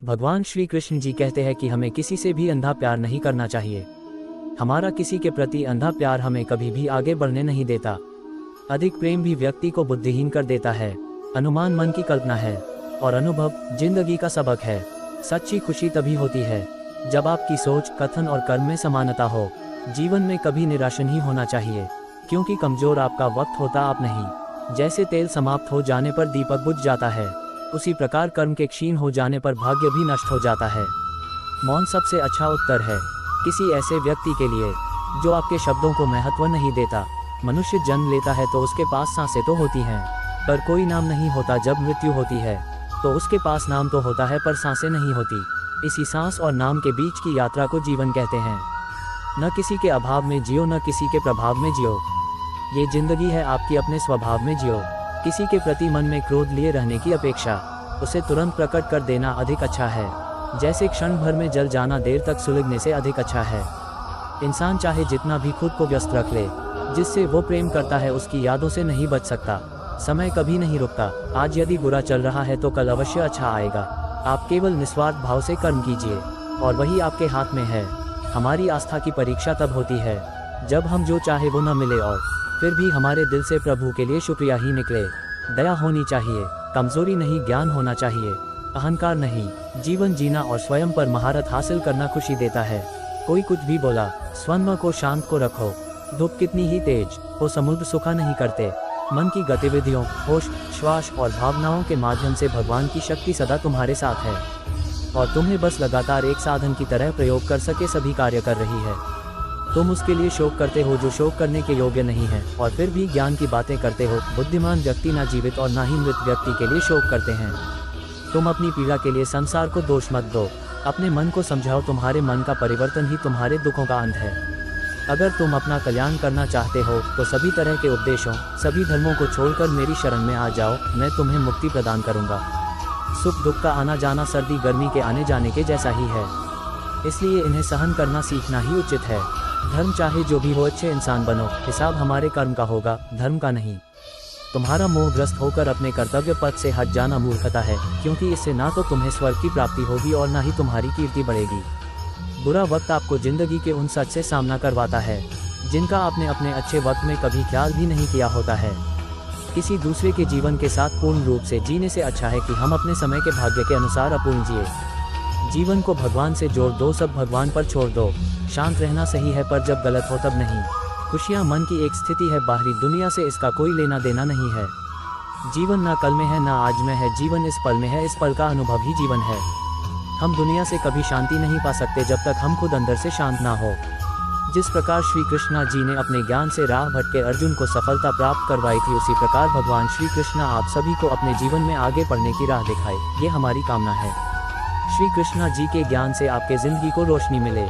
भगवान श्री कृष्ण जी कहते हैं कि हमें किसी से भी अंधा प्यार नहीं करना चाहिए। हमारा किसी के प्रति अंधा प्यार हमें कभी भी आगे बढ़ने नहीं देता। अधिक प्रेम भी व्यक्ति को बुद्धिहीन कर देता है। अनुमान मन की कल्पना है और अनुभव जिंदगी का सबक है। सच्ची खुशी तभी होती है जब आपकी सोच, कथन और कर्म में समानता हो। जीवन में कभी निराश नहीं होना चाहिए, क्योंकि कमजोर आपका वक्त होता आप नहीं। जैसे तेल समाप्त हो जाने पर दीपक बुझ जाता है, उसी प्रकार कर्म के क्षीण हो जाने पर भाग्य भी नष्ट हो जाता है। मौन सबसे अच्छा उत्तर है किसी ऐसे व्यक्ति के लिए जो आपके शब्दों को महत्व नहीं देता। मनुष्य जन्म लेता है तो उसके पास सांसें तो होती हैं, पर कोई नाम नहीं होता। जब मृत्यु होती है तो उसके पास नाम तो होता है, पर सांसें नहीं होती। इसी सांस और नाम के बीच की यात्रा को जीवन कहते हैं। न किसी के अभाव में जियो, न किसी के प्रभाव में जियो। ये जिंदगी है आपकी, अपने स्वभाव में जियो। किसी के प्रति मन में क्रोध लिए रहने की अपेक्षा उसे तुरंत प्रकट कर देना अधिक अच्छा है। जैसे क्षण भर में जल जाना देर तक सुलगने से अधिक अच्छा है। इंसान चाहे जितना भी खुद को व्यस्त रख ले, जिससे वो प्रेम करता है उसकी यादों से नहीं बच सकता। समय कभी नहीं रुकता। आज यदि बुरा चल रहा है तो कल अवश्य अच्छा आएगा। आप केवल निस्वार्थ भाव से कर्म कीजिए और वही आपके हाथ में है। हमारी आस्था की परीक्षा तब होती है जब हम जो चाहे वो न मिले और फिर भी हमारे दिल से प्रभु के लिए शुक्रिया ही निकले। दया होनी चाहिए, कमजोरी नहीं। ज्ञान होना चाहिए, अहंकार नहीं। जीवन जीना और स्वयं पर महारत हासिल करना खुशी देता है। कोई कुछ भी बोला, स्वयं को शांत को रखो। धूप कितनी ही तेज हो, समुद्र सूखा नहीं करते। मन की गतिविधियों, होश, श्वास और भावनाओं के माध्यम से भगवान की शक्ति सदा तुम्हारे साथ है और तुम्हें बस लगातार एक साधन की तरह प्रयोग कर सके सभी कार्य कर रही है। तुम उसके लिए शोक करते हो जो शोक करने के योग्य नहीं है, और फिर भी ज्ञान की बातें करते हो। बुद्धिमान व्यक्ति ना जीवित और ना ही मृत व्यक्ति के लिए शोक करते हैं। तुम अपनी पीड़ा के लिए संसार को दोष मत दो, अपने मन को समझाओ। तुम्हारे मन का परिवर्तन ही तुम्हारे दुखों का अंत है। अगर तुम अपना कल्याण करना चाहते हो तो सभी तरह के उपदेशों, सभी धर्मों को छोड़कर मेरी शरण में आ जाओ। मैं तुम्हें मुक्ति प्रदान करूंगा। सुख दुख का आना जाना सर्दी गर्मी के आने जाने के जैसा ही है, इसलिए इन्हें सहन करना सीखना ही उचित है। धर्म चाहे जो भी हो, अच्छे इंसान बनो। हिसाब हमारे कर्म का होगा, धर्म का नहीं। तुम्हारा मोहग्रस्त होकर अपने कर्तव्य पथ से हट जाना मूर्खता है, क्योंकि इससे ना तो तुम्हें स्वर्ग की प्राप्ति होगी और ना ही तुम्हारी कीर्ति बढ़ेगी। बुरा वक्त आपको जिंदगी के उन सच से सामना करवाता है जिनका आपने अपने अच्छे वक्त में कभी ख्याल भी नहीं किया होता है। किसी दूसरे के जीवन के साथ पूर्ण रूप से जीने से अच्छा है कि हम अपने समय के भाग्य के अनुसार अपूर्ण जिए। जीवन को भगवान से जोड़ दो, सब भगवान पर छोड़ दो। शांत रहना सही है, पर जब गलत हो तब नहीं। खुशियाँ मन की एक स्थिति है, बाहरी दुनिया से इसका कोई लेना देना नहीं है। जीवन ना कल में है ना आज में है, जीवन इस पल में है। इस पल का अनुभव ही जीवन है। हम दुनिया से कभी शांति नहीं पा सकते जब तक हम खुद अंदर से शांत ना हो। जिस प्रकार श्री कृष्णा जी ने अपने ज्ञान से राह भटके अर्जुन को सफलता प्राप्त करवाई थी, उसी प्रकार भगवान श्री कृष्णा आप सभी को अपने जीवन में आगे बढ़ने की राह दिखाए, ये हमारी कामना है। श्री कृष्णा जी के ज्ञान से आपके जिंदगी को रोशनी मिले।